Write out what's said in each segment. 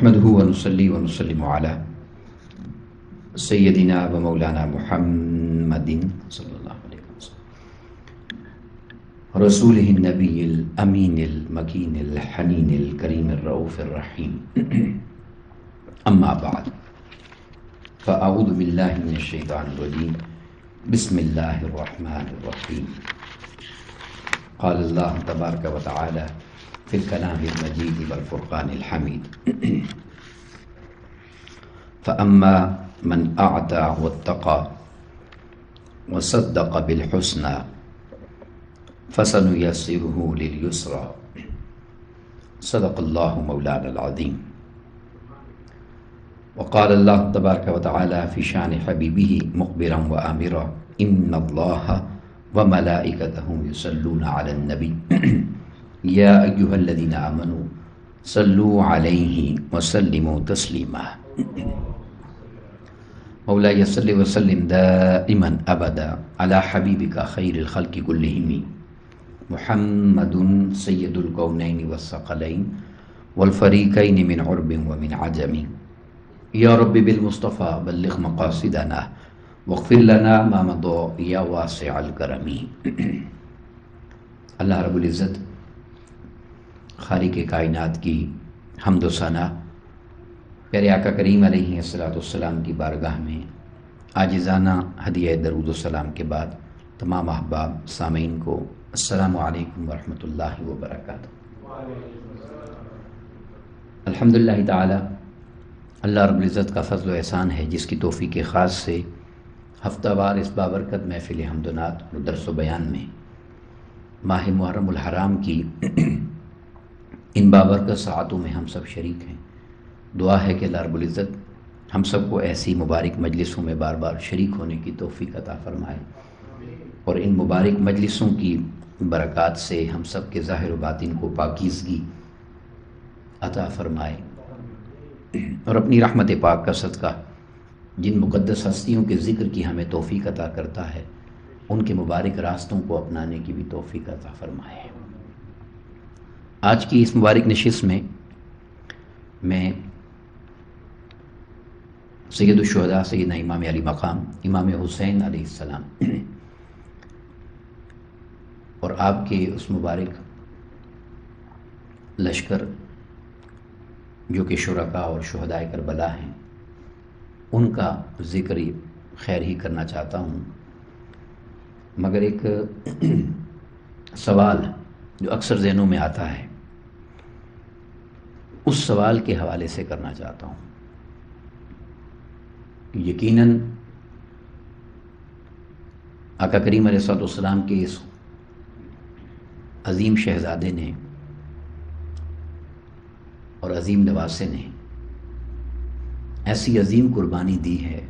نحمده ونصلي ونسلم على سيدنا ومولانا محمد صلى الله عليه وسلم رسوله النبي الأمين المكين الحنين الكريم الرؤوف الرحيم أما بعد فأعوذ بالله من الشيطان الرجيم بسم الله الرحمن الرحيم قال الله تبارك وتعالى في الكلام المجيد والفرقان الحميد فأما من أعطى واتقى وصدق بالحسنى فسنيسره لليسرى صدق الله مولانا العظيم. وقال الله تبارك وتعالى في شان حبيبه مخبرا وآمرا إن الله وملائكته يصلون على النبي یا ایھا الذین آمنوا صلوا علیہ وسلموا تسلیما. مولاي صل وسلم دائما ابدا على حبیبک خیر الخلق کلہم محمد سید الکونین والثقلین والفریقین من عرب ومن عجم. یا رب بالمصطفى بلغ مقاصدنا واغفر لنا ما مضى یا واسع الکرم. اللہ رب العزت خالق کائنات کی حمد و ثنا پیارے آقا کریم علیہ الصلوۃ والسلام کی بارگاہ میں عاجزانہ ہدیہ درود و سلام کے بعد تمام احباب سامعین کو السلام علیکم ورحمۃ اللہ وبرکاتہ. الحمدللہ تعالی اللہ رب العزت کا فضل و احسان ہے جس کی توفیق خاص سے ہفتہ وار اس بابرکت محفل حمد و نعت و درس و بیان میں ماہ محرم الحرام کی ان بابرکت ساعتوں میں ہم سب شریک ہیں. دعا ہے کہ اللہ رب العزت ہم سب کو ایسی مبارک مجلسوں میں بار بار شریک ہونے کی توفیق عطا فرمائے اور ان مبارک مجلسوں کی برکات سے ہم سب کے ظاہر و باطن کو پاکیزگی عطا فرمائے اور اپنی رحمت پاک کا صدقہ جن مقدس ہستیوں کے ذکر کی ہمیں توفیق عطا کرتا ہے ان کے مبارک راستوں کو اپنانے کی بھی توفیق عطا فرمائے. آج کی اس مبارک نشست میں سید الشہداء سیدنا امام علی مقام امام حسین علیہ السلام اور آپ کے اس مبارک لشکر جو کہ شرکاء اور شہداء کربلا ہیں ان کا ذکر خیر ہی کرنا چاہتا ہوں، مگر ایک سوال جو اکثر ذہنوں میں آتا ہے اس سوال کے حوالے سے کرنا چاہتا ہوں. یقیناً آقا کریم علیہ الصلوۃ والسلام کے اس عظیم شہزادے نے اور عظیم نواسے نے ایسی عظیم قربانی دی ہے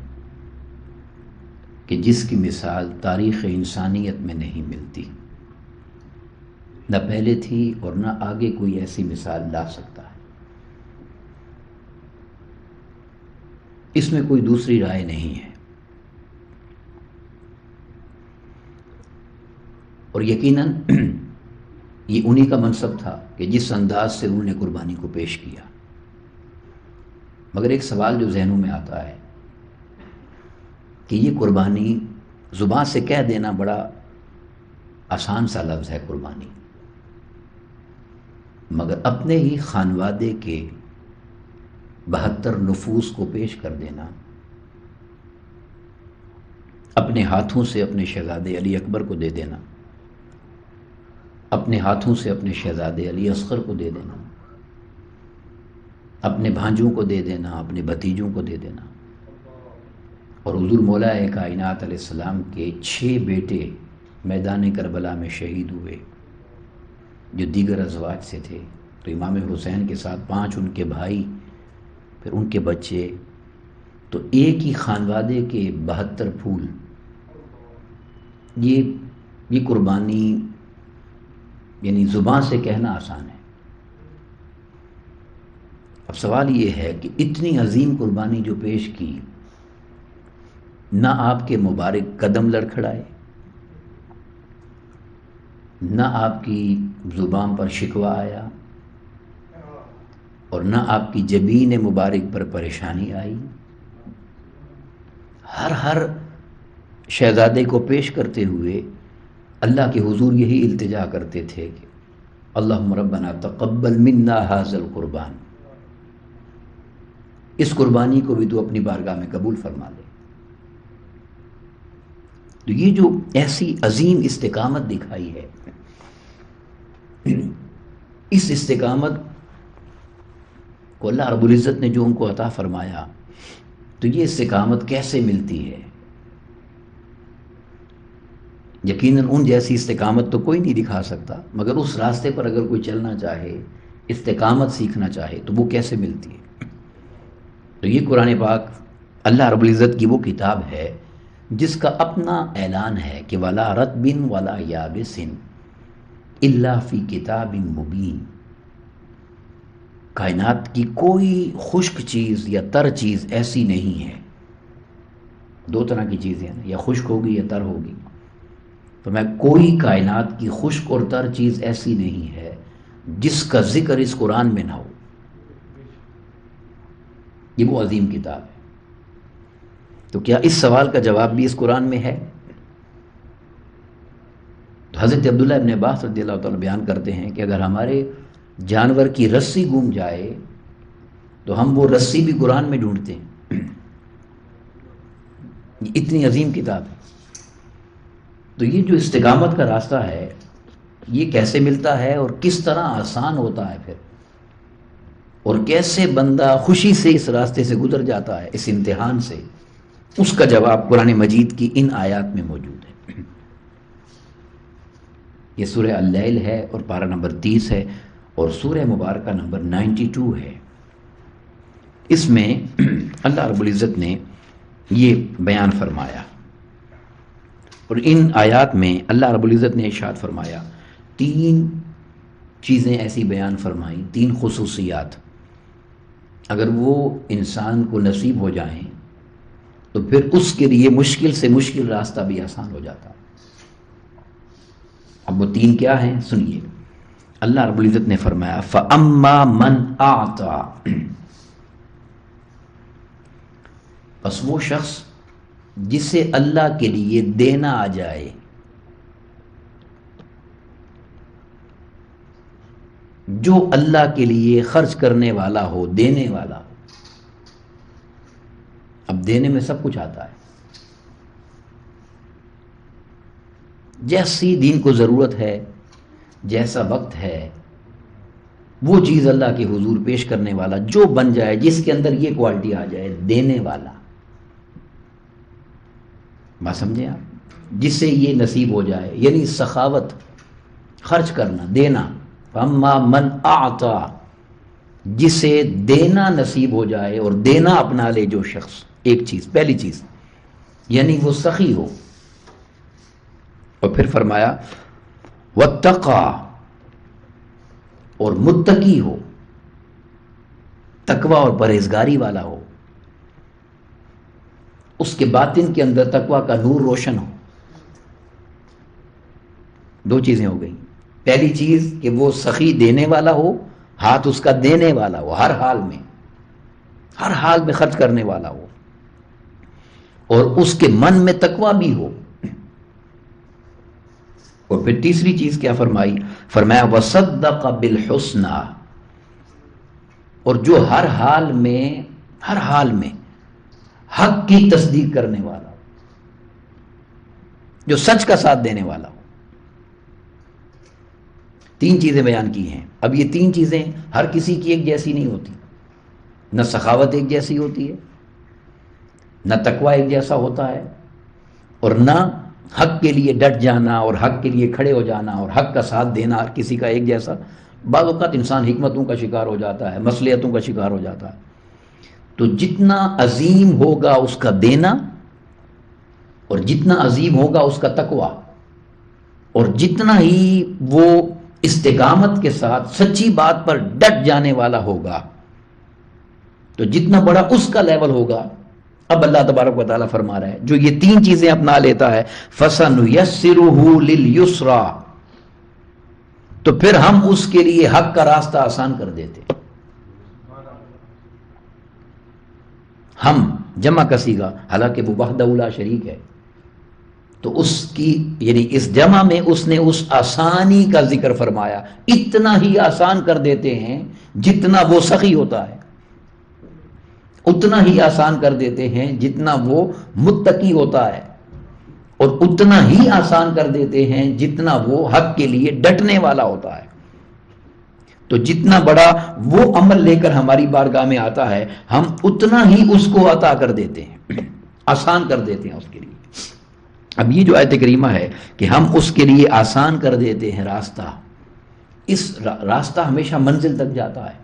کہ جس کی مثال تاریخ انسانیت میں نہیں ملتی، نہ پہلے تھی اور نہ آگے کوئی ایسی مثال لا سکتا ہے. اس میں کوئی دوسری رائے نہیں ہے اور یقیناً یہ انہی کا منصب تھا کہ جس انداز سے انہوں نے قربانی کو پیش کیا. مگر ایک سوال جو ذہنوں میں آتا ہے کہ یہ قربانی زبان سے کہہ دینا بڑا آسان سا لفظ ہے قربانی، مگر اپنے ہی خانوادے کے 72 نفوس کو پیش کر دینا، اپنے ہاتھوں سے اپنے شہزادے علی اکبر کو دے دینا، اپنے ہاتھوں سے اپنے شہزادے علی اصغر کو دے دینا، اپنے بھانجوں کو دے دینا، اپنے بھتیجوں کو دے دینا، اور حضور مولا کائنات علیہ السلام کے 6 بیٹے میدان کربلا میں شہید ہوئے جو دیگر ازواج سے تھے، تو امام حسین کے ساتھ 5 ان کے بھائی، پھر ان کے بچے، تو ایک ہی خانوادے کے 72 پھول. یہ قربانی یعنی زبان سے کہنا آسان ہے. اب سوال یہ ہے کہ اتنی عظیم قربانی جو پیش کی، نہ آپ کے مبارک قدم لڑکھڑائے، نہ آپ کی زبان پر شکوہ آیا، اور نہ آپ کی جبین مبارک پر پریشانی آئی. ہر شہزادے کو پیش کرتے ہوئے اللہ کے حضور یہی التجا کرتے تھے کہ اللہم ربنا تقبل منا ھذا القربان، اس قربانی کو بھی تو اپنی بارگاہ میں قبول فرما لے. تو یہ جو ایسی عظیم استقامت دکھائی ہے، اس استقامت کو اللہ رب العزت نے جو ان کو عطا فرمایا، تو یہ استقامت کیسے ملتی ہے؟ یقیناً ان جیسی استقامت تو کوئی نہیں دکھا سکتا، مگر اس راستے پر اگر کوئی چلنا چاہے، استقامت سیکھنا چاہے، تو وہ کیسے ملتی ہے؟ تو یہ قرآن پاک اللہ رب العزت کی وہ کتاب ہے جس کا اپنا اعلان ہے کہ وَلَا رَطْبٍ وَلَا يَابِسٍ إِلَّا فِي كِتَابٍ مُبِينٍ. کائنات کی کوئی خشک چیز یا تر چیز ایسی نہیں ہے. دو طرح کی چیزیں ہیں، یا خشک ہوگی یا تر ہوگی. تو میں کوئی کائنات کی خشک اور تر چیز ایسی نہیں ہے جس کا ذکر اس قرآن میں نہ ہو. یہ وہ عظیم کتاب ہے. تو کیا اس سوال کا جواب بھی اس قرآن میں ہے؟ تو حضرت عبداللہ ابن عباس رضی اللہ تعالیٰ بیان کرتے ہیں کہ اگر ہمارے جانور کی رسی گم جائے تو ہم وہ رسی بھی قرآن میں ڈھونڈتے ہیں. یہ اتنی عظیم کتاب ہے. تو یہ جو استقامت کا راستہ ہے، یہ کیسے ملتا ہے اور کس طرح آسان ہوتا ہے پھر، اور کیسے بندہ خوشی سے اس راستے سے گزر جاتا ہے، اس امتحان سے، اس کا جواب قرآن مجید کی ان آیات میں موجود ہے. یہ سورہ اللیل ہے اور پارہ نمبر 30 ہے، اور سورہ مبارکہ نمبر 92 ہے. اس میں اللہ رب العزت نے یہ بیان فرمایا، اور ان آیات میں اللہ رب العزت نے ارشاد فرمایا، 3 چیزیں ایسی بیان فرمائیں، 3 خصوصیات، اگر وہ انسان کو نصیب ہو جائیں تو پھر اس کے لیے مشکل سے مشکل راستہ بھی آسان ہو جاتا. اب وہ 3 کیا ہیں سنیے. اللہ رب العزت نے فرمایا فَأَمَّا مَنْ أَعْطَى، بس وہ شخص جسے اللہ کے لیے دینا آ جائے، جو اللہ کے لیے خرچ کرنے والا ہو، دینے والا ہو. اب دینے میں سب کچھ آتا ہے. جیسی دین کو ضرورت ہے، جیسا وقت ہے، وہ چیز اللہ کے حضور پیش کرنے والا جو بن جائے، جس کے اندر یہ کوالٹی آ جائے، دینے والا. بات سمجھیں آپ؟ جس سے یہ نصیب ہو جائے، یعنی سخاوت، خرچ کرنا، دینا. فَأَمَّا مَنْ أَعْطَى، جسے دینا نصیب ہو جائے اور دینا اپنا لے جو شخص. ایک چیز، پہلی چیز، یعنی وہ سخی ہو. اور پھر فرمایا وَاتَّقَى، اور متقی ہو، تقوی اور پرہیزگاری والا ہو. اس کے باطن کے اندر تقوی کا نور روشن ہو. 2 چیزیں ہو گئیں. پہلی چیز کہ وہ سخی دینے والا ہو، ہاتھ اس کا دینے والا ہو، ہر حال میں خرچ کرنے والا ہو، اور اس کے من میں تقوی بھی ہو. اور پھر تیسری چیز کیا فرمائی؟ فرمایا وَصَدَّقَ بِالْحُسْنَى، اور جو ہر حال میں حق کی تصدیق کرنے والا ہو، جو سچ کا ساتھ دینے والا ہو. 3 چیزیں بیان کی ہیں. اب یہ 3 چیزیں ہر کسی کی ایک جیسی نہیں ہوتی. نہ سخاوت ایک جیسی ہوتی ہے، نہ تقوی ایک جیسا ہوتا ہے، اور نہ حق کے لیے ڈٹ جانا اور حق کے لیے کھڑے ہو جانا اور حق کا ساتھ دینا ہر کسی کا ایک جیسا. بعض اوقات انسان حکمتوں کا شکار ہو جاتا ہے، مصلحتوں کا شکار ہو جاتا ہے. تو جتنا عظیم ہوگا اس کا دینا، اور جتنا عظیم ہوگا اس کا تقوی، اور جتنا ہی وہ استقامت کے ساتھ سچی بات پر ڈٹ جانے والا ہوگا، تو جتنا بڑا اس کا لیول ہوگا. اب اللہ تبارک و تعالیٰ فرما رہا ہے جو یہ 3 چیزیں اپنا لیتا ہے فَسَنُيَسِّرُهُ لِلْيُسْرَى، تو پھر ہم اس کے لیے حق کا راستہ آسان کر دیتے. ہم جمع کا صیغہ، حالانکہ وہ وحدہ لا شریک ہے، تو اس کی یعنی اس جمع میں اس نے اس آسانی کا ذکر فرمایا، اتنا ہی آسان کر دیتے ہیں جتنا وہ سخی ہوتا ہے، اتنا ہی آسان کر دیتے ہیں جتنا وہ متقی ہوتا ہے، اور اتنا ہی آسان کر دیتے ہیں جتنا وہ حق کے لیے ڈٹنے والا ہوتا ہے۔ تو جتنا بڑا وہ عمل لے کر ہماری بارگاہ میں آتا ہے، ہم اتنا ہی اس کو عطا کر دیتے ہیں، آسان کر دیتے ہیں اس کے لیے۔ اب یہ جو آیت کریمہ ہے کہ ہم اس کے لیے آسان کر دیتے ہیں راستہ، اس راستہ ہمیشہ منزل تک جاتا ہے۔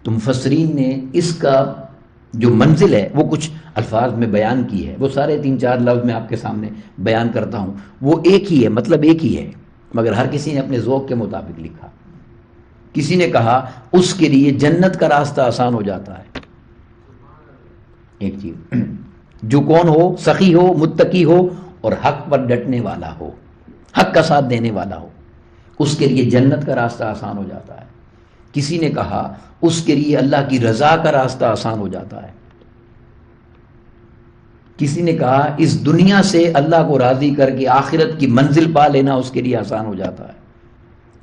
تو مفسرین نے اس کا جو منزل ہے وہ کچھ الفاظ میں بیان کی ہے، وہ سارے 3-4 لفظ میں آپ کے سامنے بیان کرتا ہوں، وہ ایک ہی ہے، مطلب ایک ہی ہے، مگر ہر کسی نے اپنے ذوق کے مطابق لکھا۔ کسی نے کہا اس کے لیے جنت کا راستہ آسان ہو جاتا ہے، ایک چیز، جو کون ہو، سخی ہو، متقی ہو اور حق پر ڈٹنے والا ہو، حق کا ساتھ دینے والا ہو، اس کے لیے جنت کا راستہ آسان ہو جاتا ہے۔ کسی نے کہا اس کے لیے اللہ کی رضا کا راستہ آسان ہو جاتا ہے۔ کسی نے کہا اس دنیا سے اللہ کو راضی کر کے آخرت کی منزل پا لینا اس کے لیے آسان ہو جاتا ہے۔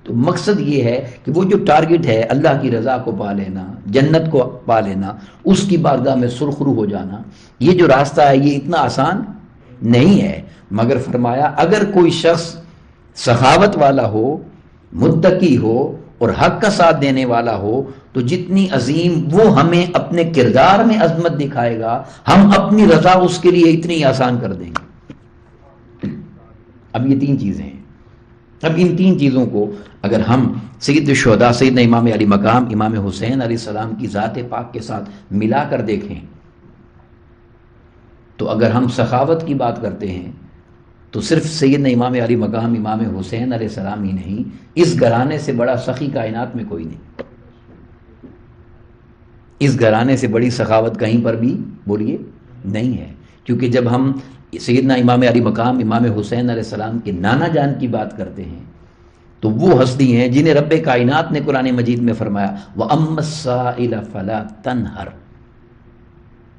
تو مقصد یہ ہے کہ وہ جو ٹارگٹ ہے اللہ کی رضا کو پا لینا، جنت کو پا لینا، اس کی بارگاہ میں سرخرو ہو جانا، یہ جو راستہ ہے یہ اتنا آسان نہیں ہے، مگر فرمایا اگر کوئی شخص سخاوت والا ہو، متقی ہو اور حق کا ساتھ دینے والا ہو، تو جتنی عظیم وہ ہمیں اپنے کردار میں عظمت دکھائے گا، ہم اپنی رضا اس کے لیے اتنی آسان کر دیں گے۔ اب یہ 3 چیزیں ہیں۔ اب ان 3 چیزوں کو اگر ہم سید الشہداء سیدنا امام علی مقام امام حسین علیہ السلام کی ذات پاک کے ساتھ ملا کر دیکھیں، تو اگر ہم سخاوت کی بات کرتے ہیں تو صرف سیدنا امام علی مقام امام حسین علیہ السلام ہی نہیں، اس گھرانے سے بڑا سخی کائنات میں کوئی نہیں، اس گھرانے سے بڑی سخاوت کہیں پر بھی بولیے نہیں ہے۔ کیونکہ جب ہم سیدنا امام علی مقام امام حسین علیہ السلام کے نانا جان کی بات کرتے ہیں تو وہ ہستی ہیں جنہیں رب کائنات نے قرآن مجید میں فرمایا وَأَمَّا السَّائِلَ فَلَا تَنْهَرْ،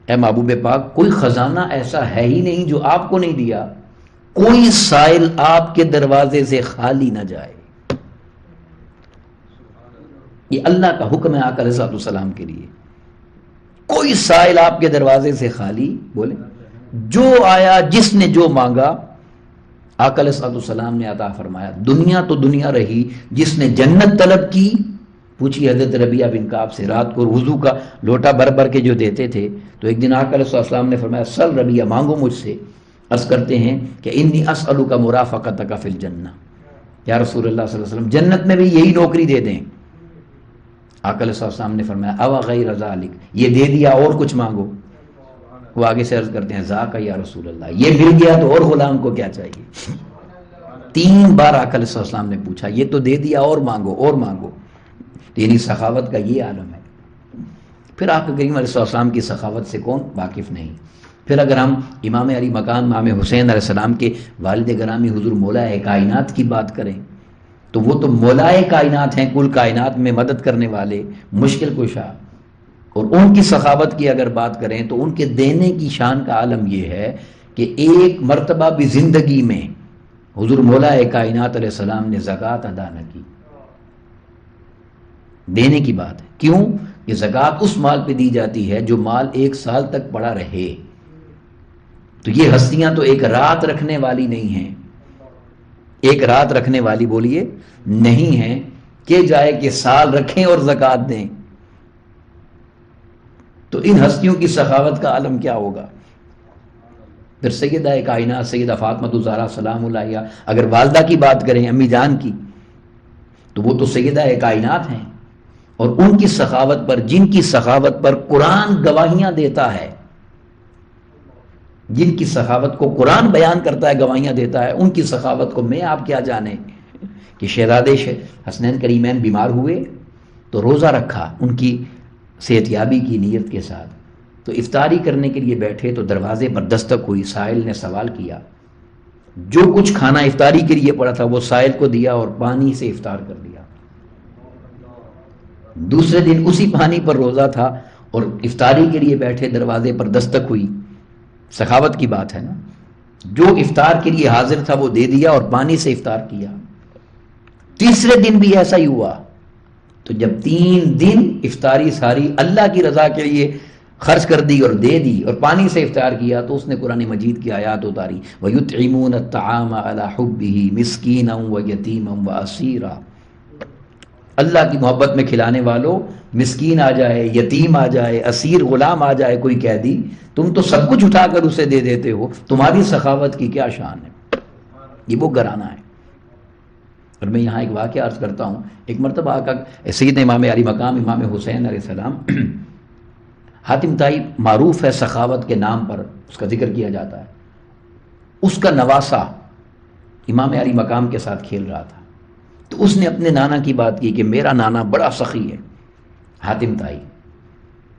اے محبوب پاک کوئی خزانہ ایسا ہے ہی نہیں جو آپ کو نہیں دیا، کوئی سائل آپ کے دروازے سے خالی نہ جائے۔ یہ اللہ کا حکم ہے آقا علیہ السلام کے لیے، کوئی سائل آپ کے دروازے سے خالی، بولے جو آیا جس نے جو مانگا آقا علیہ السلام نے عطا فرمایا۔ دنیا تو دنیا رہی، جس نے جنت طلب کی، پوچھی حضرت ربیعہ بن کعب سے، رات کو وضو کا لوٹا بھر بھر کے جو دیتے تھے، تو ایک دن آقا علیہ السلام نے فرمایا سل ربیعہ، مانگو مجھ سے۔ عرض کرتے ہیں کہ انی اسألک مرافقتک فی الجنہ، یا رسول اللہ صلی اللہ علیہ وسلم جنت میں بھی یہی نوکری دے دیں۔ آقا علیہ السلام نے فرمایا او غیر ذالک، یہ دے دیا اور کچھ مانگو۔ وہ آگے سے عرض کرتے ہیں ذاک یا رسول اللہ، یہ مل گیا تو اور غلام کو کیا چاہیے۔ 3 بار آقا علیہ السلام نے پوچھا، یہ تو دے دیا اور مانگو اور مانگو۔ یعنی سخاوت کا یہ عالم ہے۔ پھر آقا کریم علیہ السلام کی سخاوت سے کون واقف نہیں۔ پھر اگر ہم امام علی مقام امام حسین علیہ السلام کے والد گرامی حضور مولا کائنات کی بات کریں تو وہ تو مولا کائنات ہیں، کل کائنات میں مدد کرنے والے، مشکل کشا، اور ان کی سخاوت کی اگر بات کریں تو ان کے دینے کی شان کا عالم یہ ہے کہ ایک مرتبہ بھی زندگی میں حضور مولا کائنات علیہ السلام نے زکوٰۃ ادا نہ کی۔ دینے کی بات ہے، کیوں؟ کہ زکوٰۃ اس مال پہ دی جاتی ہے جو مال 1 سال تک پڑا رہے۔ تو یہ ہستیاں تو ایک رات رکھنے والی نہیں ہیں، ایک رات رکھنے والی بولیے نہیں ہیں کہ جائے کہ سال رکھیں اور زکوٰۃ دیں۔ تو ان ہستیوں کی سخاوت کا عالم کیا ہوگا؟ پھر سیدہ کائنات سیدہ فاطمہ الزہرا سلام اللہ علیہا، اگر والدہ کی بات کریں، امی جان کی، تو وہ تو سیدہ کائنات ہیں، اور ان کی سخاوت پر، جن کی سخاوت پر قرآن گواہیاں دیتا ہے، جن کی سخاوت کو قرآن بیان کرتا ہے، گواہیاں دیتا ہے، ان کی سخاوت کو میں آپ کیا جانیں کہ شہزادے حسنین کریمین بیمار ہوئے تو روزہ رکھا ان کی صحت یابی کی نیت کے ساتھ، تو افطاری کرنے کے لیے بیٹھے تو دروازے پر دستک ہوئی، سائل نے سوال کیا، جو کچھ کھانا افطاری کے لیے پڑا تھا وہ سائل کو دیا اور پانی سے افطار کر دیا۔ دوسرے دن اسی پانی پر روزہ تھا اور افطاری کے لیے بیٹھے، دروازے پر دستک ہوئی، سخاوت کی بات ہے نا. جو افطار کے لیے حاضر تھا وہ دے دیا اور پانی سے افطار کیا. تیسرے دن بھی ایسا ہی ہوا. تو جب 3 دن افطاری ساری اللہ کی رضا کے لیے خرچ کر دی اور دے دی اور پانی سے افطار کیا، تو اس نے قرآن مجید کی آیات اتاری، وَيُطْعِمُونَ الطَّعَامَ عَلَى حُبِّهِ مِسْكِينًا وَيَتِيمًا وَأَسِيرًا. اللہ کی محبت میں کھلانے والوں، مسکین آ جائے، یتیم آ جائے، اسیر غلام آ جائے، کوئی قیدی، تم تو سب کچھ اٹھا کر اسے دے دیتے ہو. تمہاری سخاوت کی کیا شان ہے. یہ وہ گھرانہ ہے. اور میں یہاں ایک واقعہ عرض کرتا ہوں. ایک مرتبہ آقا سیدنا امام علی مقام امام حسین علیہ السلام، حاتم طائی معروف ہے سخاوت کے نام پر، اس کا ذکر کیا جاتا ہے. اس کا نواسا امام علی مقام کے ساتھ کھیل رہا تھا. تو اس نے اپنے نانا کی بات کی کہ میرا نانا بڑا سخی ہے، حاتم طائی.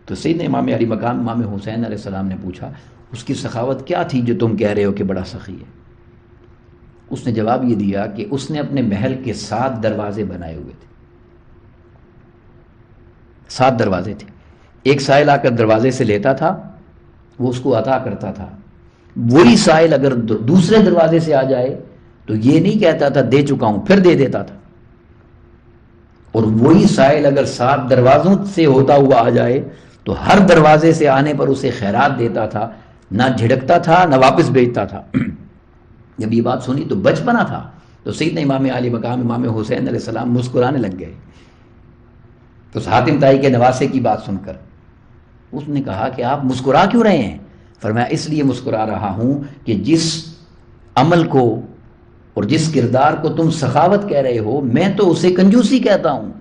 تو سیدنا امام علی مقام امام حسین علیہ السلام نے پوچھا اس کی سخاوت کیا تھی جو تم کہہ رہے ہو کہ بڑا سخی ہے. اس نے جواب یہ دیا کہ اس نے اپنے محل کے 7 دروازے بنائے ہوئے تھے. 7 دروازے تھے. ایک سائل آ کر دروازے سے لیتا تھا، وہ اس کو عطا کرتا تھا. وہی سائل اگر دوسرے دروازے سے آ جائے تو یہ نہیں کہتا تھا دے چکا ہوں، پھر دے دیتا تھا. اور وہی سائل اگر 7 دروازوں سے ہوتا ہوا آ جائے تو ہر دروازے سے آنے پر اسے خیرات دیتا تھا، نہ جھڑکتا تھا نہ واپس بھیجتا تھا. جب یہ بات سنی تو بچپنا تھا، تو سیدنا امام علی مقام امام حسین علیہ السلام مسکرانے لگ گئے. تو حاتم طائی کے نواسے کی بات سن کر اس نے کہا کہ آپ مسکرا کیوں رہے ہیں؟ فرمایا اس لیے مسکرا رہا ہوں کہ جس عمل کو اور جس کردار کو تم سخاوت کہہ رہے ہو، میں تو اسے کنجوسی کہتا ہوں،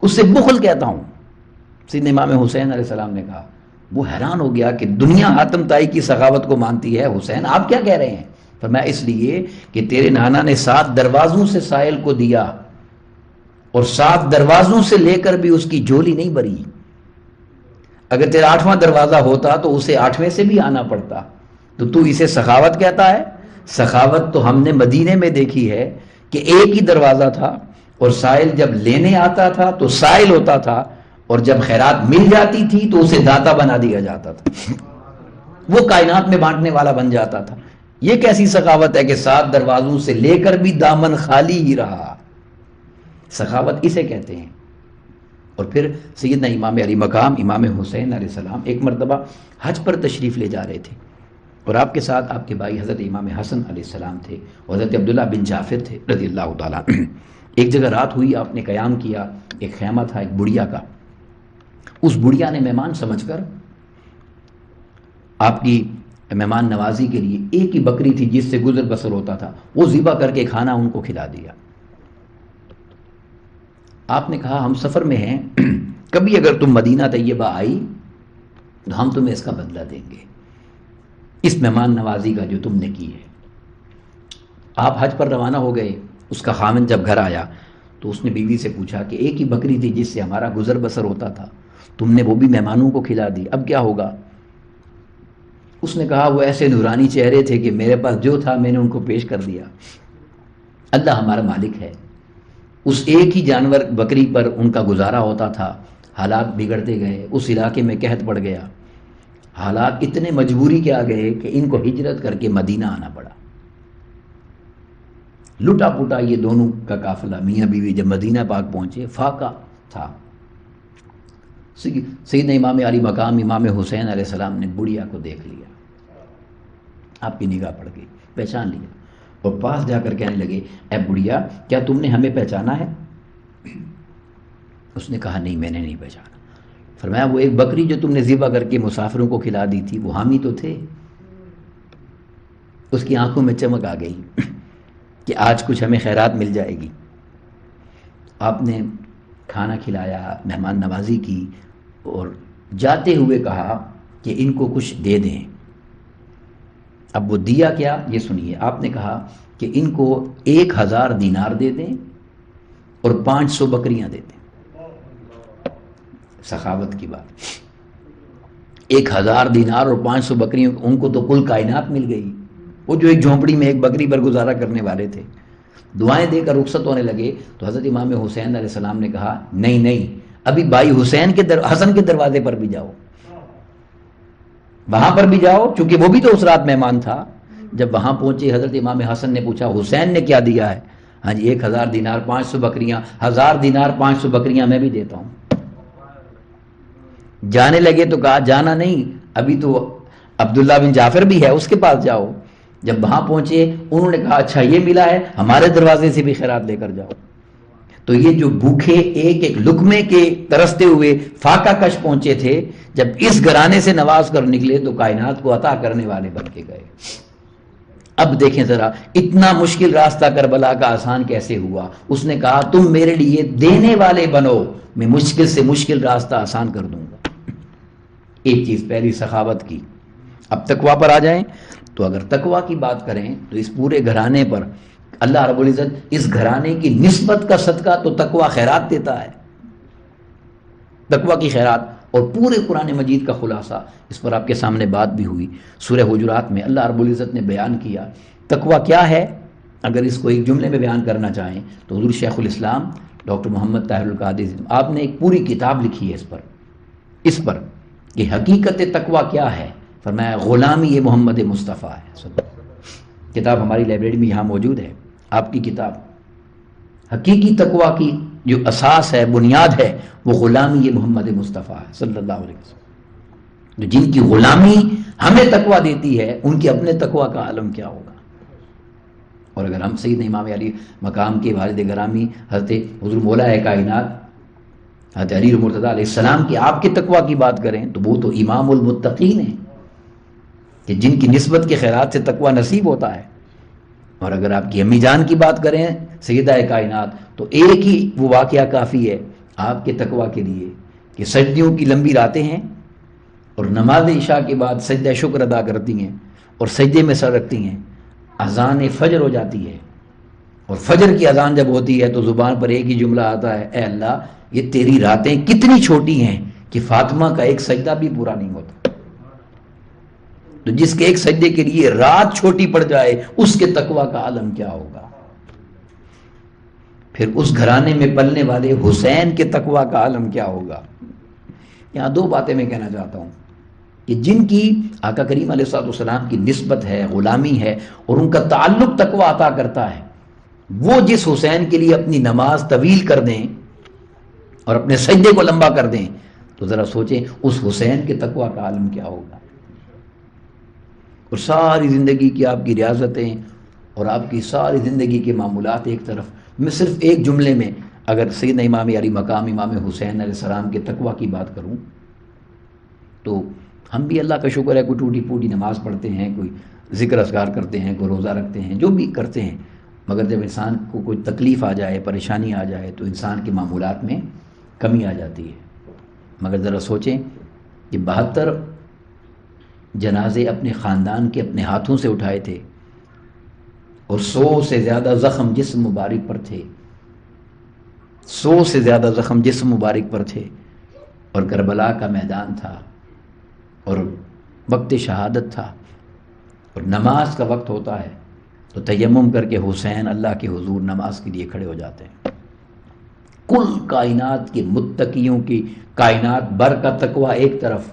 اسے بخل کہتا ہوں. سیدنا امام حسین علیہ السلام نے کہا، وہ حیران ہو گیا کہ دنیا حاتم طائی کی سخاوت کو مانتی ہے، حسین آپ کیا کہہ رہے ہیں؟ فرمایا اس لیے کہ تیرے نانا نے 7 دروازوں سے سائل کو دیا اور 7 دروازوں سے لے کر بھی اس کی جھولی نہیں بھری. اگر تیرا 8واں دروازہ ہوتا تو اسے 8ویں سے بھی آنا پڑتا. تو اسے سخاوت کہتا ہے؟ سخاوت تو ہم نے مدینے میں دیکھی ہے کہ ایک ہی دروازہ تھا اور سائل جب لینے آتا تھا تو سائل ہوتا تھا، اور جب خیرات مل جاتی تھی تو اسے داتا بنا دیا جاتا تھا، وہ کائنات میں بانٹنے والا بن جاتا تھا. یہ کیسی سخاوت ہے کہ 7 دروازوں سے لے کر بھی دامن خالی ہی رہا. سخاوت اسے کہتے ہیں. اور پھر سیدنا امام علی مقام امام حسین علیہ السلام ایک مرتبہ حج پر تشریف لے جا رہے تھے، اور آپ کے ساتھ آپ کے بھائی حضرت امام حسن علیہ السلام تھے اور حضرت عبداللہ بن جعفر تھے رضی اللہ تعالیٰ. ایک جگہ رات ہوئی، آپ نے قیام کیا. ایک خیمہ تھا ایک بڑھیا کا. اس بڑھیا نے مہمان سمجھ کر آپ کی مہمان نوازی کے لیے ایک ہی بکری تھی جس سے گزر بسر ہوتا تھا، وہ ذبح کر کے کھانا ان کو کھلا دیا. آپ نے کہا ہم سفر میں ہیں، کبھی اگر تم مدینہ طیبہ آئی تو ہم تمہیں اس کا بدلہ دیں گے، اس مہمان نوازی کا جو تم نے کی ہے. آپ حج پر روانہ ہو گئے. اس کا خاوند جب گھر آیا تو اس نے بیوی سے پوچھا کہ ایک ہی بکری تھی جس سے ہمارا گزر بسر ہوتا تھا، تم نے وہ بھی مہمانوں کو کھلا دی، اب کیا ہوگا؟ اس نے کہا وہ ایسے نورانی چہرے تھے کہ میرے پاس جو تھا میں نے ان کو پیش کر دیا. اللہ ہمارا مالک ہے. اس ایک ہی جانور بکری پر ان کا گزارا ہوتا تھا. حالات بگڑتے گئے، اس علاقے میں قحط پڑ گیا، حالات اتنے مجبوری کے آ گئے کہ ان کو ہجرت کر کے مدینہ آنا پڑا. لٹا پٹا یہ دونوں کا قافلہ میاں بیوی جب مدینہ پاک پہنچے، فاقہ تھا. سیدنا امام علی مقام امام حسین علیہ السلام نے بڑھیا کو دیکھ لیا، آپ کی نگاہ پڑ گئی، پہچان لیا، اور پاس جا کر کہنے لگے اے بڑھیا کیا تم نے ہمیں پہچانا ہے؟ اس نے کہا نہیں میں نے نہیں پہچانا. فرمایا وہ ایک بکری جو تم نے ذبح کر کے مسافروں کو کھلا دی تھی وہ حامی تو تھے. اس کی آنکھوں میں چمک آ گئی کہ آج کچھ ہمیں خیرات مل جائے گی. آپ نے کھانا کھلایا، مہمان نوازی کی، اور جاتے ہوئے کہا کہ ان کو کچھ دے دیں. اب وہ دیا کیا یہ سنیے. آپ نے کہا کہ ان کو 1000 دینار دے دیں اور 500 بکریاں دے دیں. سخاوت کی بات. 1000 دینار اور 500 بکریوں، ان کو تو کل کائنات مل گئی. وہ جو ایک جھونپڑی میں ایک بکری پر گزارا کرنے والے تھے، دعائیں دے کر رخصت ہونے لگے تو حضرت امام حسین علیہ السلام نے کہا نہیں نہیں، ابھی بھائی حسین کے حسن کے دروازے پر بھی جاؤ، وہاں پر بھی جاؤ، چونکہ وہ بھی تو اس رات مہمان تھا. جب وہاں پہنچے حضرت امام حسن نے پوچھا حسین نے کیا دیا ہے؟ ہاں جی 1000 دینار 500 بکریاں، 1000 دینار 500 بکریاں میں بھی دیتا ہوں. جانے لگے تو کہا جانا نہیں، ابھی تو عبداللہ بن جعفر بھی ہے، اس کے پاس جاؤ. جب وہاں پہنچے انہوں نے کہا اچھا یہ ملا ہے، ہمارے دروازے سے بھی خیرات لے کر جاؤ. تو یہ جو بھوکے ایک ایک لقمے کے ترستے ہوئے فاقہ کش پہنچے تھے، جب اس گھرانے سے نواز کر نکلے تو کائنات کو عطا کرنے والے بن کے گئے. اب دیکھیں ذرا اتنا مشکل راستہ کربلا کا آسان کیسے ہوا. اس نے کہا تم میرے لیے دینے والے بنو، میں مشکل سے مشکل راستہ آسان کر دوں گا. ایک چیز پہلی سخاوت کی. اب تقویٰ پر آ جائیں تو اگر تقویٰ کی بات کریں تو اس پورے گھرانے پر اللہ رب العزت اس گھرانے کی نسبت کا صدقہ تو تقویٰ خیرات دیتا ہے، تقویٰ کی خیرات. اور پورے قرآن مجید کا خلاصہ اس پر آپ کے سامنے بات بھی ہوئی. سورہ حجرات میں اللہ رب العزت نے بیان کیا تقویٰ کیا ہے. اگر اس کو ایک جملے میں بیان کرنا چاہیں تو حضور شیخ الاسلام ڈاکٹر محمد طاہر القادری آپ نے ایک پوری کتاب لکھی ہے اس پر کہ حقیقت تقویٰ کیا ہے. فرمایا غلامی محمد مصطفیٰ ہے. کتاب ہماری لائبریری میں یہاں موجود ہے، آپ کی کتاب. حقیقی تقویٰ کی جو اساس ہے، بنیاد ہے، وہ غلامی محمد مصطفیٰ ہے صلی اللہ علیہ وسلم. جن کی غلامی ہمیں تقویٰ دیتی ہے ان کی اپنے تقویٰ کا عالم کیا ہوگا. اور اگر ہم سیدنا امام علی مقام کے والد گرامی حضرت حضور مولا کائنات حضرت علی مرتضیٰ علیہ السلام کی آپ کے تقویٰ کی بات کریں تو وہ تو امام المتقین ہیں کہ جن کی نسبت کے خیرات سے تقویٰ نصیب ہوتا ہے. اور اگر آپ کی امی جان کی بات کریں سیدہ کائنات تو ایک ہی وہ واقعہ کافی ہے آپ کے تقویٰ کے لیے کہ سجدیوں کی لمبی راتیں ہیں اور نماز عشاء کے بعد سجدہ شکر ادا کرتی ہیں اور سجدے میں سر رکھتی ہیں. اذان فجر ہو جاتی ہے اور فجر کی اذان جب ہوتی ہے تو زبان پر ایک ہی جملہ آتا ہے اے اللہ یہ تیری راتیں کتنی چھوٹی ہیں کہ فاطمہ کا ایک سجدہ بھی پورا نہیں ہوتا. تو جس کے ایک سجدے کے لیے رات چھوٹی پڑ جائے اس کے تقویٰ کا عالم کیا ہوگا. پھر اس گھرانے میں پلنے والے حسین کے تقویٰ کا عالم کیا ہوگا. یہاں دو باتیں میں کہنا چاہتا ہوں کہ جن کی آقا کریم علیہ الصلوۃ والسلام کی نسبت ہے، غلامی ہے اور ان کا تعلق تقویٰ عطا کرتا ہے، وہ جس حسین کے لیے اپنی نماز طویل کر دیں اور اپنے سجدے کو لمبا کر دیں تو ذرا سوچیں اس حسین کے تقویٰ کا عالم کیا ہوگا. اور ساری زندگی کی آپ کی ریاضتیں اور آپ کی ساری زندگی کے معمولات ایک طرف، میں صرف ایک جملے میں اگر سیدنا امام علی مقام امام حسین علیہ السلام کے تقویٰ کی بات کروں تو ہم بھی اللہ کا شکر ہے کوئی ٹوٹی پوٹی نماز پڑھتے ہیں، کوئی ذکر اذکار کرتے ہیں، کوئی روزہ رکھتے ہیں، جو بھی کرتے ہیں، مگر جب انسان کو کوئی تکلیف آ جائے، پریشانی آ جائے تو انسان کے معمولات میں کمی آ جاتی ہے. مگر ذرا سوچیں کہ 72 جنازے اپنے خاندان کے اپنے ہاتھوں سے اٹھائے تھے اور 100 سے زیادہ زخم جسم مبارک پر تھے، 100 سے زیادہ زخم جسم مبارک پر تھے اور کربلا کا میدان تھا اور وقت شہادت تھا اور نماز کا وقت ہوتا ہے تو تیمم کر کے حسین اللہ کے حضور نماز کے لیے کھڑے ہو جاتے ہیں. کل کائنات کے متقیوں کی کائنات بر کا تقویٰ ایک طرف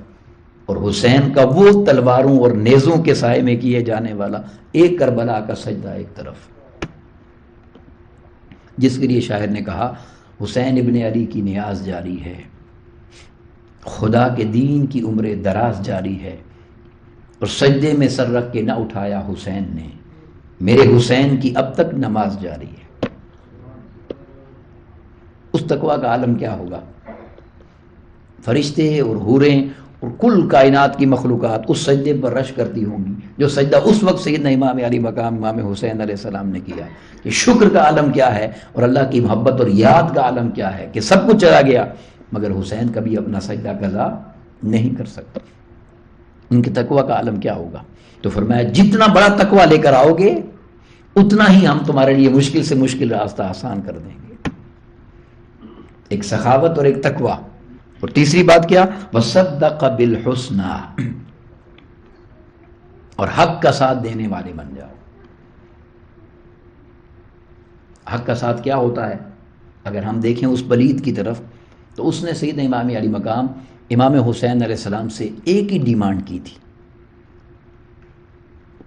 اور حسین کا وہ تلواروں اور نیزوں کے سائے میں کیے جانے والا ایک کربلا کا سجدہ ایک طرف، جس کے لیے شاعر نے کہا حسین ابن علی کی نیاز جاری ہے، خدا کے دین کی عمر دراز جاری ہے اور سجدے میں سر رکھ کے نہ اٹھایا حسین نے، میرے حسین کی اب تک نماز جاری ہے. اس تقویٰ کا عالم کیا ہوگا. فرشتے اور حوریں اور کل کائنات کی مخلوقات اس سجدے پر رش کرتی ہوں گی جو سجدہ اس وقت سیدنا امام علی مقام امام حسین علیہ السلام نے کیا. کہ شکر کا عالم کیا ہے اور اللہ کی محبت اور یاد کا عالم کیا ہے کہ سب کچھ چلا گیا مگر حسین کبھی اپنا سجدہ قضا نہیں کر سکتا. ان کے تقویٰ کا عالم کیا ہوگا. تو فرمایا جتنا بڑا تقویٰ لے کر آؤ گے اتنا ہی ہم تمہارے لیے مشکل سے مشکل راستہ آسان کر دیں گے. ایک سخاوت اور ایک تقویٰ. اور تیسری بات کیا، وَصَدَّقَ بِالْحُسْنَى، اور حق کا ساتھ دینے والے بن جاؤ. حق کا ساتھ کیا ہوتا ہے؟ اگر ہم دیکھیں اس پلید کی طرف تو اس نے سیدنا امام علی مقام امام حسین علیہ السلام سے ایک ہی ڈیمانڈ کی تھی.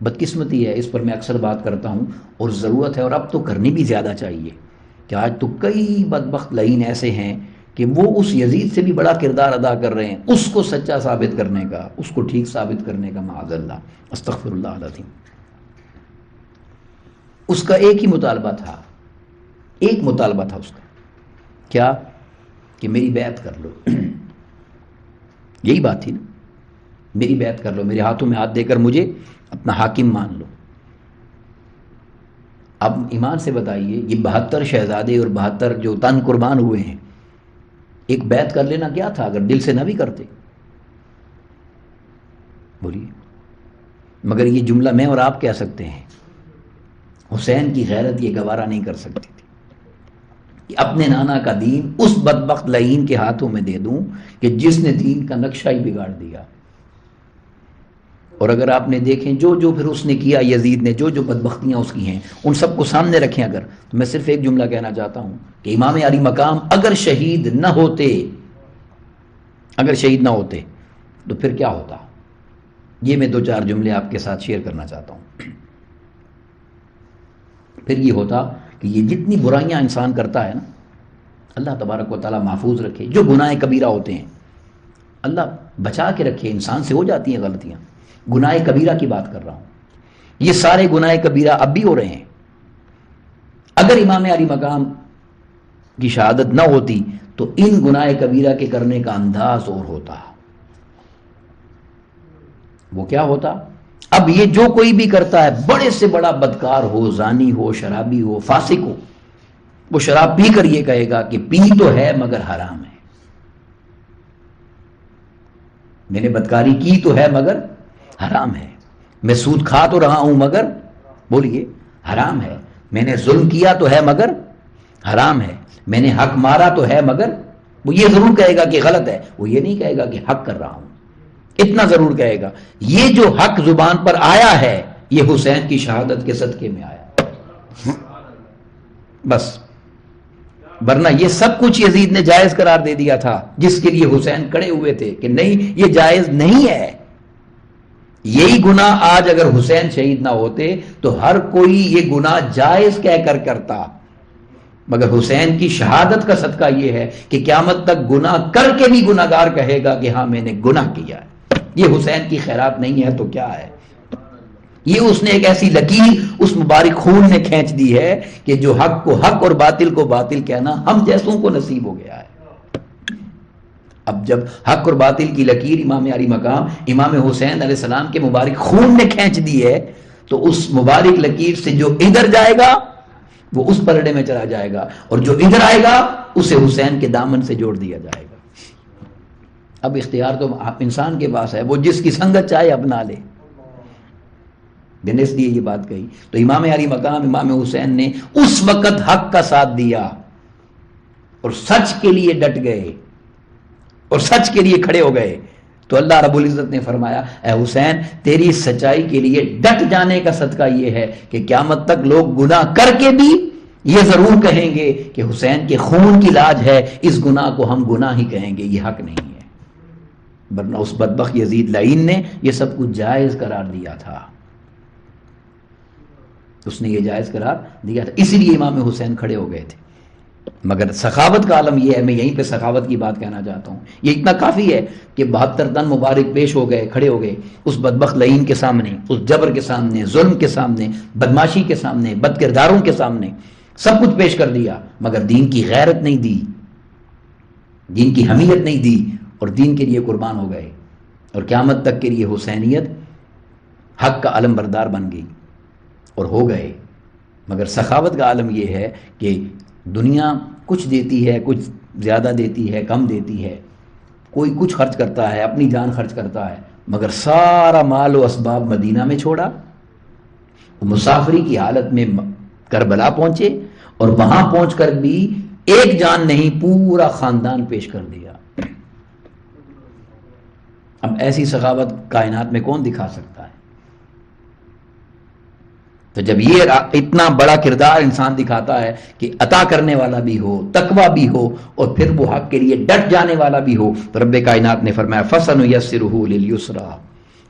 بدقسمتی ہے، اس پر میں اکثر بات کرتا ہوں اور ضرورت ہے، اور اب تو کرنی بھی زیادہ چاہیے، کہ آج تو کئی بدبخت لعین ایسے ہیں کہ وہ اس یزید سے بھی بڑا کردار ادا کر رہے ہیں، اس کو سچا ثابت کرنے کا، اس کو ٹھیک ثابت کرنے کا، معاذ اللہ، استغفر اللہ العظیم. اس کا ایک ہی مطالبہ تھا، ایک مطالبہ تھا اس کا، کیا؟ کہ میری بیعت کر لو. یہی بات تھی نا، میری بیعت کر لو، میرے ہاتھوں میں ہاتھ دے کر مجھے اپنا حاکم مان لو. اب ایمان سے بتائیے، یہ 72 شہزادے اور 72 جو تن قربان ہوئے ہیں، ایک بیعت کر لینا کیا تھا اگر دل سے نہ بھی کرتے؟ بولیے. مگر یہ جملہ میں اور آپ کہہ سکتے ہیں، حسین کی غیرت یہ گوارا نہیں کر سکتی تھی کہ اپنے نانا کا دین اس بدبخت لعین کے ہاتھوں میں دے دوں کہ جس نے دین کا نقشہ ہی بگاڑ دیا. اور اگر آپ نے دیکھیں جو جو پھر اس نے کیا، یزید نے جو جو بدبختیاں اس کی ہیں، ان سب کو سامنے رکھیں اگر، تو میں صرف ایک جملہ کہنا چاہتا ہوں کہ امام علی مقام اگر شہید نہ ہوتے، اگر شہید نہ ہوتے تو پھر کیا ہوتا؟ یہ میں 2-4 جملے آپ کے ساتھ شیئر کرنا چاہتا ہوں. پھر یہ ہوتا کہ یہ جتنی برائیاں انسان کرتا ہے نا، اللہ تبارک و تعالیٰ محفوظ رکھے. جو گناہ کبیرہ ہوتے ہیں اللہ بچا کے رکھے، انسان سے ہو جاتی ہیں غلطیاں. گناہ کبیرہ کی بات کر رہا ہوں، یہ سارے گناہ کبیرہ اب بھی ہو رہے ہیں. اگر امام علی مقام کی شہادت نہ ہوتی تو ان گناہ کبیرہ کے کرنے کا انداز اور ہوتا. وہ کیا ہوتا؟ اب یہ جو کوئی بھی کرتا ہے، بڑے سے بڑا بدکار ہو، زانی ہو، شرابی ہو، فاسق ہو، وہ شراب پی کر یہ کہے گا کہ پی تو ہے مگر حرام ہے. میں نے بدکاری کی تو ہے مگر حرام ہے. میں سود کھا تو رہا ہوں مگر، بولیے، حرام ہے. میں نے ظلم کیا تو ہے مگر حرام ہے. میں نے حق مارا تو ہے مگر، وہ یہ ضرور کہے گا کہ غلط ہے، وہ یہ نہیں کہے گا کہ حق کر رہا ہوں. اتنا ضرور کہے گا یہ جو حق زبان پر آیا ہے یہ حسین کی شہادت کے صدقے میں آیا. بس، ورنہ یہ سب کچھ یزید نے جائز قرار دے دیا تھا، جس کے لیے حسین کڑے ہوئے تھے کہ نہیں، یہ جائز نہیں ہے. یہی گناہ آج اگر حسین شہید نہ ہوتے تو ہر کوئی یہ گناہ جائز کہہ کر کرتا، مگر حسین کی شہادت کا صدقہ یہ ہے کہ قیامت تک گناہ کر کے بھی گناہگار کہے گا کہ ہاں میں نے گناہ کیا ہے. یہ حسین کی خیرات نہیں ہے تو کیا ہے؟ یہ اس نے ایک ایسی لکیر اس مبارک خون نے کھینچ دی ہے کہ جو حق کو حق اور باطل کو باطل کہنا ہم جیسوں کو نصیب ہو گیا ہے. اب جب حق اور باطل کی لکیر امام علی مقام امام حسین علیہ السلام کے مبارک خون نے کھینچ دی ہے تو اس مبارک لکیر سے جو ادھر جائے گا وہ اس پلڑے میں چلا جائے گا، اور جو ادھر آئے گا اسے حسین کے دامن سے جوڑ دیا جائے گا. اب اختیار تو انسان کے پاس ہے، وہ جس کی سنگت چاہے اپنا لے. اس لیے یہ بات کہی تو امام علی مقام امام حسین نے اس وقت حق کا ساتھ دیا اور سچ کے لیے ڈٹ گئے اور سچ کے لیے کھڑے ہو گئے. تو اللہ رب العزت نے فرمایا اے حسین تیری سچائی کے لیے ڈٹ جانے کا صدقہ یہ ہے کہ قیامت تک لوگ گناہ کر کے بھی یہ ضرور کہیں گے کہ حسین کے خون کی لاج ہے، اس گناہ کو ہم گناہ ہی کہیں گے، یہ حق نہیں ہے. ورنہ اس بدبخت یزید لعین نے یہ سب کچھ جائز قرار دیا تھا، اس نے یہ جائز قرار دیا تھا، اسی لیے امام حسین کھڑے ہو گئے تھے. مگر سخاوت کا عالم یہ ہے، میں یہیں پہ سخاوت کی بات کہنا چاہتا ہوں. یہ اتنا کافی ہے کہ 72 تن مبارک پیش ہو گئے، کھڑے ہو گئے اس بدبخت لعین کے سامنے، اس جبر کے سامنے، ظلم کے سامنے، بدماشی کے سامنے، بد کرداروں کے سامنے، سب کچھ پیش کر دیا، مگر دین کی غیرت نہیں دی، دین کی حمیت نہیں دی، اور دین کے لیے قربان ہو گئے. اور قیامت تک کے لیے حسینیت حق کا علم بردار بن گئی اور ہو گئے. مگر سخاوت کا عالم یہ ہے کہ دنیا کچھ دیتی ہے، کچھ زیادہ دیتی ہے، کم دیتی ہے، کوئی کچھ خرچ کرتا ہے، اپنی جان خرچ کرتا ہے، مگر سارا مال و اسباب مدینہ میں چھوڑا، مسافری کی حالت میں کربلا پہنچے اور وہاں پہنچ کر بھی ایک جان نہیں پورا خاندان پیش کر دیا. اب ایسی سخاوت کائنات میں کون دکھا سکتا ہے؟ تو جب یہ اتنا بڑا کردار انسان دکھاتا ہے کہ عطا کرنے والا بھی ہو، تقویٰ بھی ہو، اور پھر وہ حق کے لیے ڈٹ جانے والا بھی ہو، تو رب کائنات نے فرمایا فَسَنُيَسِّرُهُ لِلْيُسْرَىٰ،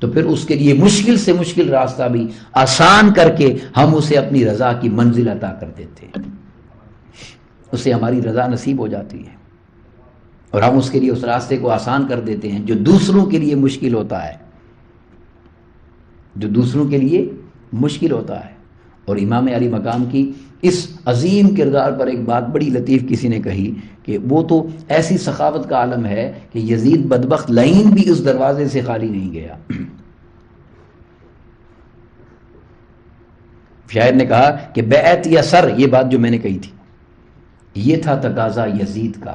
تو پھر اس کے لیے مشکل سے مشکل راستہ بھی آسان کر کے ہم اسے اپنی رضا کی منزل عطا کر دیتے ہیں، اسے ہماری رضا نصیب ہو جاتی ہے، اور ہم اس کے لیے اس راستے کو آسان کر دیتے ہیں جو دوسروں کے لیے مشکل ہوتا ہے، جو دوسروں کے لیے مشکل ہوتا ہے۔ اور امام علی مقام کی اس عظیم کردار پر ایک بات بڑی لطیف کسی نے کہی کہ وہ تو ایسی سخاوت کا عالم ہے کہ یزید بدبخت لعین بھی اس دروازے سے خالی نہیں گیا۔ شاعر نے کہا کہ بیعت یا سر، یہ بات جو میں نے کہی تھی، یہ تھا تقاضا یزید کا،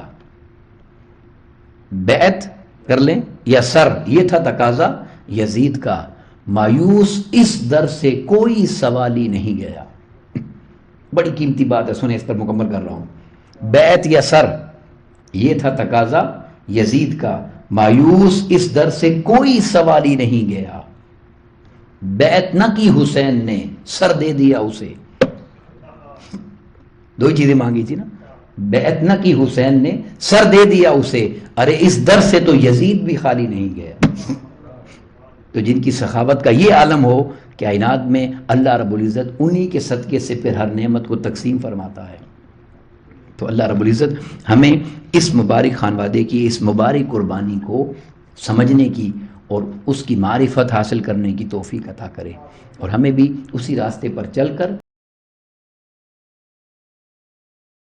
بیعت کر لیں یا سر، یہ تھا تقاضا یزید کا، مایوس اس در سے کوئی سوالی نہیں گیا۔ بڑی قیمتی بات ہے، سنیں، اس پر مکمل کر رہا ہوں۔ بیعت یا سر، یہ تھا تقاضا یزید کا، مایوس اس در سے کوئی سوالی نہیں گیا، بیعت نہ کی حسین نے، سر دے دیا اسے۔ دو ہی چیزیں مانگی تھی نا، بیعت نہ کی حسین نے، سر دے دیا اسے، ارے اس در سے تو یزید بھی خالی نہیں گیا۔ تو جن کی سخاوت کا یہ عالم ہو، کائنات میں اللہ رب العزت انہی کے صدقے سے پھر ہر نعمت کو تقسیم فرماتا ہے۔ تو اللہ رب العزت ہمیں اس مبارک خانوادے کی اس مبارک قربانی کو سمجھنے کی اور اس کی معرفت حاصل کرنے کی توفیق عطا کرے، اور ہمیں بھی اسی راستے پر چل کر